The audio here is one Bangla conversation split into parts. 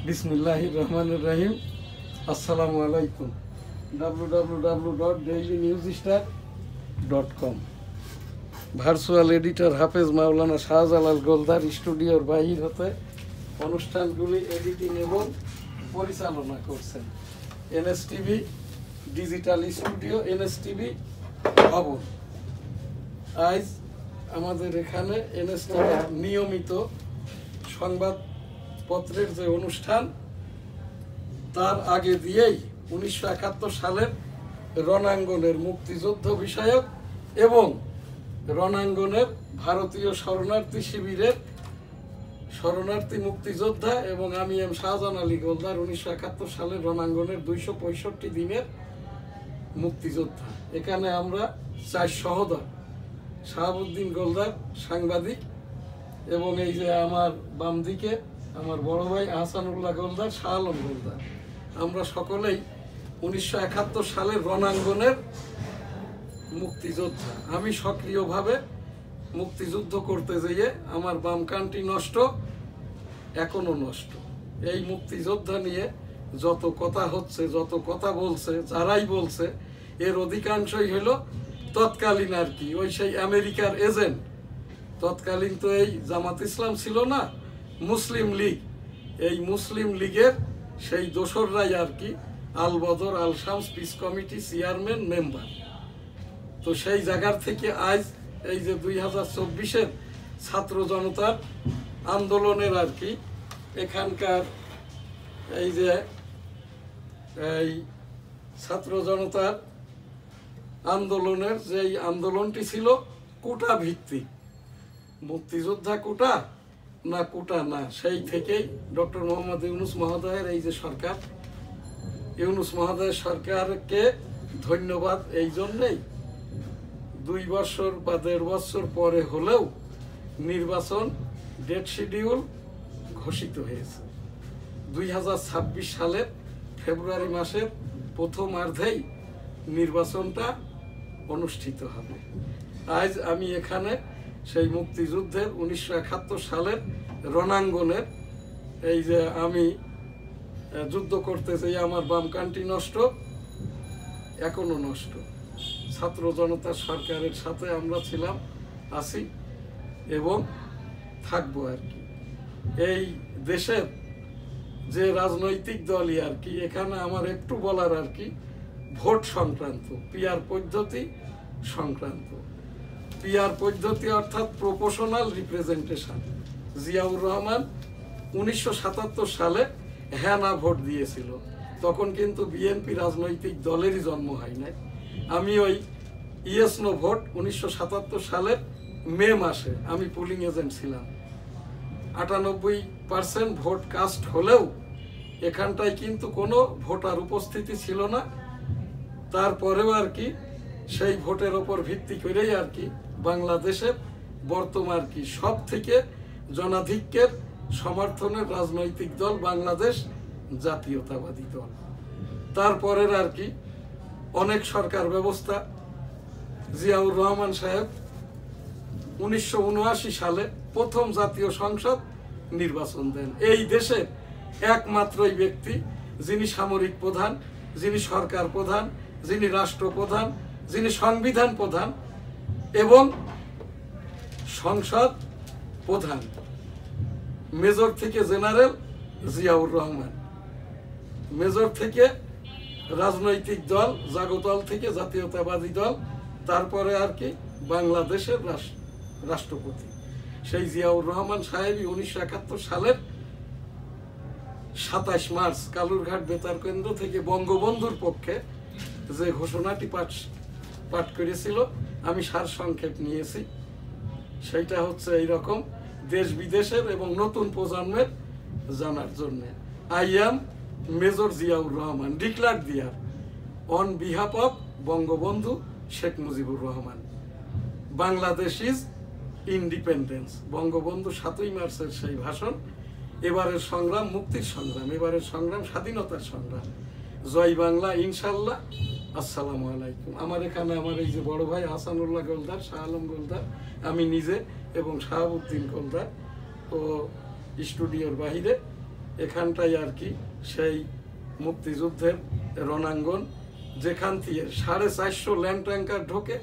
বিসমিল্লাহির রহমানির রহিম। আসসালামু আলাইকুম। www.dailynewsstar.com ভার্চুয়াল এডিটর হাফেজ মাওলানা শাহজালাল গোলদার স্টুডিওর বাহির হতে অনুষ্ঠানগুলি এডিটিং এবং পরিচালনা করছেন এনএসটিভি ডিজিটাল স্টুডিও, এনএসটিভি ভবন। আজ আমাদের এখানে এনএসটিভি নিয়মিত সংবাদপত্রের যে অনুষ্ঠান, তার আগে দিয়েই 1971 সালের রণাঙ্গনের মুক্তিযুদ্ধ বিষয়ক এবং রণাঙ্গনের ভারতীয় শরণার্থী শিবিরের শরণার্থী মুক্তিযোদ্ধা এবং আমি এম শাহজাহান আলী গোলদার 1971 সালের রণাঙ্গনের 265 দিনের মুক্তিযোদ্ধা। এখানে আমরা 4 সহোদর, শাহাবুদ্দিন গোলদার সাংবাদিক, এবং এই যে আমার বাম দিকে আমার বড় ভাই আহসানুল্লাহ গোলদার, শাহ আলম গোলদার, আমরা সকলেই 1971 সালের রণাঙ্গনের মুক্তিযোদ্ধা। আমি সক্রিয়ভাবে মুক্তিযুদ্ধ করতে যেয়ে আমার বাম কানটি নষ্ট, এখনো নষ্ট। এই মুক্তিযোদ্ধা নিয়ে যত কথা হচ্ছে, যত কথা বলছে, যারাই বলছে, এর অধিকাংশই হলো তৎকালীন আর কি ওই সেই আমেরিকার এজেন্ট। তৎকালীন তো এই জামাত ইসলাম ছিল না, মুসলিম লীগ। এই মুসলিম লীগের সেই দোসররাই আর কি Al Badr Al Shams peace committee chairman member. তো সেই জায়গার থেকে আজ এই যে 2024-এর ছাত্র জনতার আন্দোলনের আর কি এখানকার এই যে এই ছাত্র জনতার আন্দোলনের যেই আন্দোলনটি ছিল কোটা ভিত্তিক, মুক্তিযোদ্ধা কোটা না কোটা না, সেই থেকেই ডক্টর মোহাম্মদ ইউনূস মহোদয়ের এই যে সরকার, ইউনূস মহোদয়ের সরকারকে ধন্যবাদ এই জন্যেই 2 বছর বা 1.5 বছর পরে হলেও নির্বাচন ডেট শিডিউল ঘোষিত হয়েছে। 2026 সালের ফেব্রুয়ারি মাসের প্রথমার্ধেই নির্বাচনটা অনুষ্ঠিত হবে। আজ আমি এখানে সেই মুক্তিযুদ্ধের 1971 সালের রণাঙ্গনের এই যে আমি যুদ্ধ করতে চাই, আমার বাম কানটি নষ্ট, এখনো নষ্ট। ছাত্র জনতার সরকারের সাথে আমরা ছিলাম, আছি এবং থাকবো আর কি। এই দেশের যে রাজনৈতিক দলই আর কি, এখানে আমার একটু বলার আর কি ভোট সংক্রান্ত, পিআর পদ্ধতি সংক্রান্ত। পিআর পদ্ধতি অর্থাৎ প্রপোর্শনাল রিপ্রেজেন্টেশন। জিয়াউর রহমান 1977 সালে হ্যাঁ না ভোট দিয়েছিল, তখন কিন্তু বিএনপি রাজনৈতিক দলেরই জন্ম হয় নাই। আমি ওই ইয়েস নো ভোট 1977 সালের মে মাসে আমি পুলিং এজেন্ট ছিলাম। 98% ভোট কাস্ট হলেও এখানটায় কিন্তু কোনো ভোটার উপস্থিতি ছিল না। তারপরেও আর কি সেই ভোটের ওপর ভিত্তি করেই আর কি বাংলাদেশের বর্তমান কি সব থেকে জনাধিক্যের সমর্থনের রাজনৈতিক দল বাংলাদেশ জাতীয়তাবাদী দল। তারপরের আর কি অনেক সরকার ব্যবস্থা, জিয়াউর রহমান সাহেব 1979 সালে প্রথম জাতীয় সংসদ নির্বাচন দেন। এই দেশের একমাত্রই ব্যক্তি যিনি সামরিক প্রধান, যিনি সরকার প্রধান, যিনি রাষ্ট্রপ্রধান, যিনি সংবিধান প্রধান এবং সংসদ প্রধান, মেজর থেকে জেনারেল জিয়াউর রহমান। মেজর থেকে রাজনৈতিক দল, জাগদল থেকে জাতীয়তাবাদী দল, তারপরে আর কি বাংলাদেশের রাষ্ট্রপতি সেই জিয়াউর রহমান সাহেবই 1971 সালের 27 মার্চ কালুরঘাট বেতার কেন্দ্র থেকে বঙ্গবন্ধুর পক্ষে যে ঘোষণাটি পাঠ করেছিল, আমি সারসংক্ষেপ নিয়েছি। সেইটা হচ্ছে এইরকম, দেশ বিদেশের এবং নতুন প্রজন্মের জানার জন্য। I am major Ziaur Rahman, declare dear on behalf of Bangabandhu Sheikh Mujibur Rahman, Bangladesh is independence. Bangabandhu 7ই মার্চের সেই ভাষণ। এবারের সংগ্রাম মুক্তির সংগ্রাম, এবারের সংগ্রাম স্বাধীনতার সংগ্রাম। জয় বাংলা ইনশাল্লাহ। আসসালামু আলাইকুম। আমার এখানে আমার এই যে বড় ভাই আহসানুল্লাহ গোলদার, শাহ আলম গোলদার, আমি নিজে এবং শাহাবুদ্দিন গোলদার ও স্টুডিওর বাহিরে এখানটাই আর কি সেই মুক্তিযুদ্ধের রণাঙ্গন, যেখান থেকে 450 ল্যান্ড ট্যাঙ্কার ঢোকে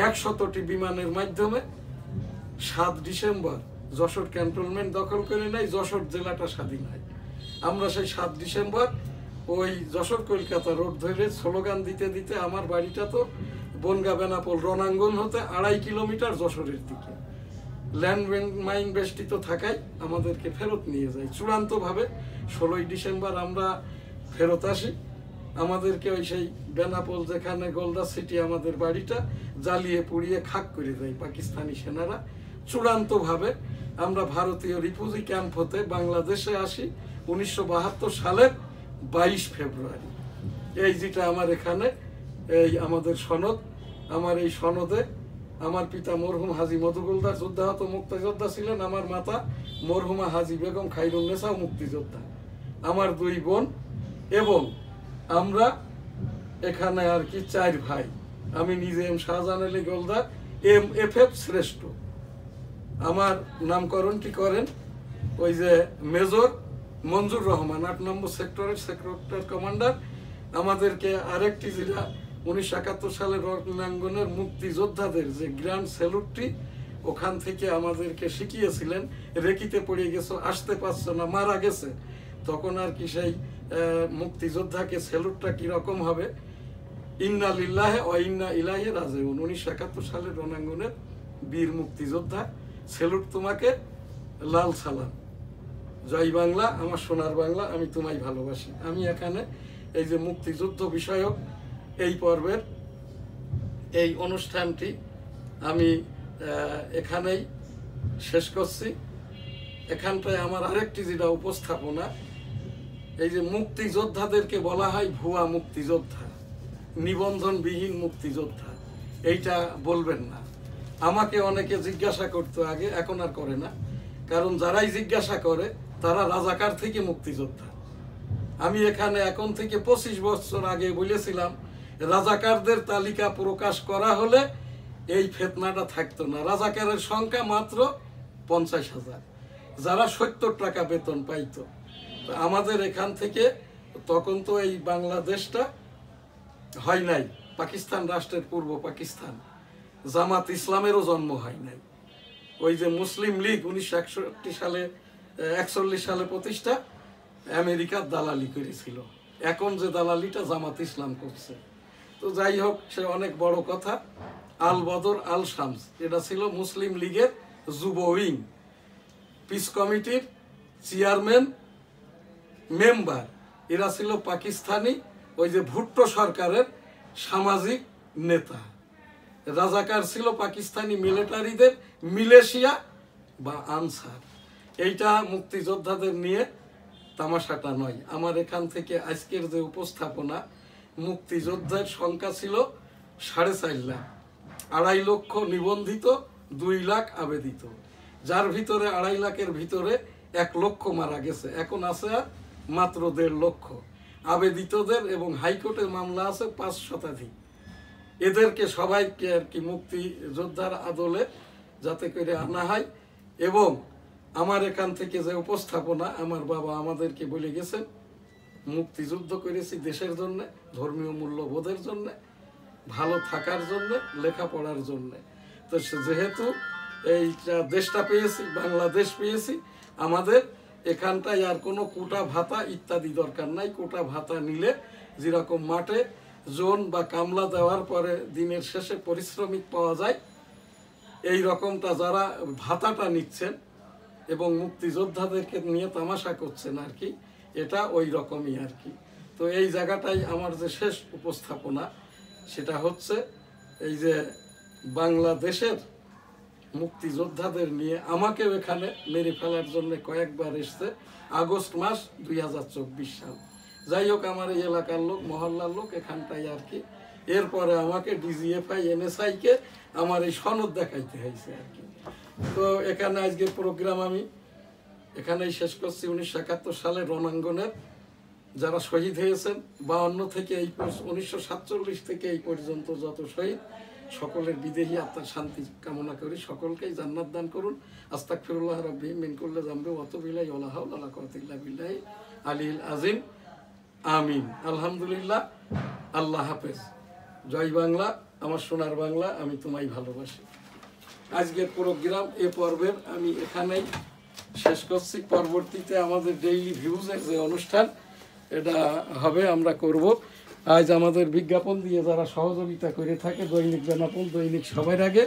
100টি বিমানের মাধ্যমে 7 ডিসেম্বর যশোর ক্যান্টনমেন্ট দখল করে নেয়, যশোর জেলাটা স্বাধীন হয়। আমরা সেই 7 ডিসেম্বর ওই যশোর কলকাতা রোড ধরে স্লোগান দিতে দিতে, আমার বাড়িটা তো বনগা বেনাপোল রণাঙ্গন হতে 2.5 কিলোমিটার যশোরের দিকে, ল্যান্ড মাইন বেষ্টিত থাকায় আমাদেরকে ফেরত নিয়ে যায়। চূড়ান্তভাবে 16ই ডিসেম্বর আমরা ফেরত আসি। আমাদেরকে ওই সেই বেনাপোল যেখানে গোল্ডা সিটি আমাদের বাড়িটা জ্বালিয়ে পুড়িয়ে খাক করে দেয় পাকিস্তানি সেনারা। চূড়ান্তভাবে আমরা ভারতীয় রিফিউজি ক্যাম্প হতে বাংলাদেশে আসি 1972 সালের 22 ফেব্রুয়ারি। এই যেটা আমার এখানে এই আমাদের সনদ, আমার এই সনদে আমার পিতা মরহুম হাজী মধুগুলদার যুদ্ধাহত মুক্তিযোদ্ধা ছিলেন, আমার মাতা মরহুমা হাজী বেগম খাইরুন্নেসাও মুক্তিযোদ্ধা, আমার 2 বোন, এবং আমরা এখানে আর কি 4 ভাই। আমি নিজে এম শাহজাহান আলী গোলদার, MFF শ্রেষ্ঠ। আমার নামকরণটি করেন ওই যে মেজর মঞ্জুর রহমান, 8 নম্বর সেক্টরের সেক্টর কমান্ডার। আমাদেরকে আরেকটি যেটা 1971 সালের রণাঙ্গনের মুক্তিযোদ্ধাদের যে গ্র্যান্ড স্যালুটটি, ওখান থেকে আমাদেরকে শিখিয়েছিলেন। রেকিতে পড়ে গেছো, আসতে পারছো না, মারা গেছে, তখন আর কি সেই মুক্তিযোদ্ধাকে স্যালুটটা কিরকম হবে, ইন্না লিল্লাহি ওয়া ইন্না ইলাইহি রাজিউন। 1971 সালের রণাঙ্গনের বীর মুক্তিযোদ্ধা, স্যালুট তোমাকে, লাল সালাম, জয় বাংলা, আমার সোনার বাংলা, আমি তোমায় ভালোবাসি। আমি এখানে এই যে মুক্তিযুদ্ধ বিষয়ক এই পর্বের এই অনুষ্ঠানটি আমি এখানেই শেষ করছি। এখানটায় আমার আরেকটি যেটা উপস্থাপনা, এই যে মুক্তিযোদ্ধাদেরকে বলা হয় ভুয়া মুক্তিযোদ্ধা, নিবন্ধনবিহীন মুক্তিযোদ্ধা, এইটা বলবেন না। আমাকে অনেকে জিজ্ঞাসা করতো আগে, এখন আর করে না, কারণ যারাই জিজ্ঞাসা করে তারা রাজাকার থেকে মুক্তিযোদ্ধা। আমি এখানে এখন থেকে 25 বছর আগে বলেছিলাম, রাজাকারদের তালিকা প্রকাশ করা হলে এই ফেতনাটা থাকতো না। রাজাকারের সংখ্যা মাত্র 50,000, যারা 70 টাকা বেতন পাইতো। আমাদের এখান থেকে তখন তো এই বাংলাদেশটা হয় নাই, পাকিস্তান রাষ্ট্রের পূর্ব পাকিস্তান, জামাত ইসলামেরও জন্ম হয় নাই। ওই যে মুসলিম লীগ 1941 সালে প্রতিষ্ঠা, আমেরিকার দালালি করেছিল। এখন যে দালালিটা জামাত ইসলাম করছে। তো যাই হোক, সে অনেক বড় কথা। আল বদর আল শামস, এটা ছিল মুসলিম লীগের যুব উইং, পিস কমিটির চেয়ারম্যান মেম্বার। এরা ছিল পাকিস্তানি ওই যে ভুট্টো সরকারের সামাজিক নেতা। রাজাকার ছিল পাকিস্তানি মিলিটারিদের মিলেশিয়া বা আনসার। এইটা মুক্তিযোদ্ধাদের নিয়ে তামাশাটা নয়। আমার এখান থেকে আজকের যে উপস্থাপনা, মুক্তিযোদ্ধার সংখ্যা ছিল 4.5 লাখ, 2.5 লক্ষ নিবন্ধিত, 2 লাখ আবেদিত, যার ভিতরে 2.5 লাখের ভিতরে 1 লক্ষ মারা গেছে, এখন আছে আর মাত্র 1.5 লক্ষ আবেদিতদের, এবং হাইকোর্টের মামলা আছে 5 শতাধিক। এদেরকে সবাইকে আর কি মুক্তিযোদ্ধার আদলে যাতে করে আনা হয়। এবং আমার এখান থেকে যে উপস্থাপনা, আমার বাবা আমাদেরকে বলে গেছেন, মুক্তিযুদ্ধ করেছি দেশের জন্য, ধর্মীয় মূল্যবোধের জন্য, ভালো থাকার জন্য, লেখাপড়ার জন্য। তো যেহেতু এই দেশটা পেয়েছি, বাংলাদেশ পেয়েছি, আমাদের এখানটায় আর কোনো কোটা ভাতা ইত্যাদি দরকার নাই। কোটা ভাতা নিলে যেরকম মাঠে জোন বা কামলা দেওয়ার পরে দিনের শেষে পারিশ্রমিক পাওয়া যায়, এই রকমটা যারা ভাতাটা নিচ্ছেন এবং মুক্তিযোদ্ধাদেরকে নিয়ে তামাশা করছেন আর কি, এটা ওই রকমই আর কি। তো এই জায়গাটাই আমার যে শেষ উপস্থাপনা, সেটা হচ্ছে এই যে বাংলাদেশের মুক্তিযোদ্ধাদের নিয়ে আমাকেও এখানে মেরে ফেলার জন্য কয়েকবার এসছে। আগস্ট মাস 2024 সাল। যাই হোক, আমার এই এলাকার লোক, মহল্লার লোক এখানটাই আর কি। এরপরে আমাকে DGFI NSI কে আমার এই সনদ দেখাইতে হয়েছে আর কি। তো এখানে আজকের প্রোগ্রাম আমি এখানেই শেষ করছি। 1971 সালের রণাঙ্গনের যারা শহীদ হয়েছেন, 52 থেকে এই 1947 থেকে এই পর্যন্ত যত শহীদ, সকলের বিদেহী আত্মার শান্তি কামনা করি, সকলকেই জান্নাত দান করুন। আস্তাগফিরুল্লাহ রাব্বি মিন কুল্লি যামবি ওয়া আতুবু ইলাইহি ওয়া লা হাওলা ওয়া লা কুওয়াতা ইল্লা বিল্লাহি আলিয়্যিল আযীম। আমিন। আলহামদুলিল্লাহ। আল্লাহ হাফেজ। জয় বাংলা, আমার সোনার বাংলা, আমি তোমায় ভালোবাসি। আজকের প্রোগ্রাম এ পর্বের আমি এখানেই শেষ করছি। পরবর্তীতে আমাদের ডেইলি ভিউজের যে অনুষ্ঠান এটা হবে, আমরা করব। আজ আমাদের বিজ্ঞাপন দিয়ে যারা সহযোগিতা করে থাকে, দৈনিক জনাপন, দৈনিক সবার আগে,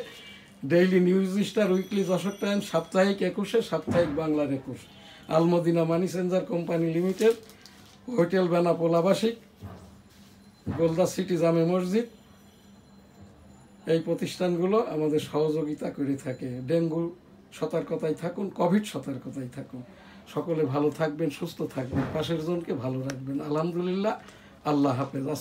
daily news star, weekly Jessore time, সাপ্তাহিক 21-এ, সাপ্তাহিক বাংলার 21, Al Madina money changer company limited, hotel Benapole আবাসিক, গোলদা সিটি জামে মসজিদ, এই প্রতিষ্ঠানগুলো আমাদের সহযোগিতা করে থাকে। ডেঙ্গু সতর্কতায় থাকুন, কোভিড সতর্কতায় থাকুন। সকলে ভালো থাকবেন, সুস্থ থাকবেন, পাশের জনকে ভালো রাখবেন। আলহামদুলিল্লাহ। আল্লাহ হাফেজ। আসসালাম।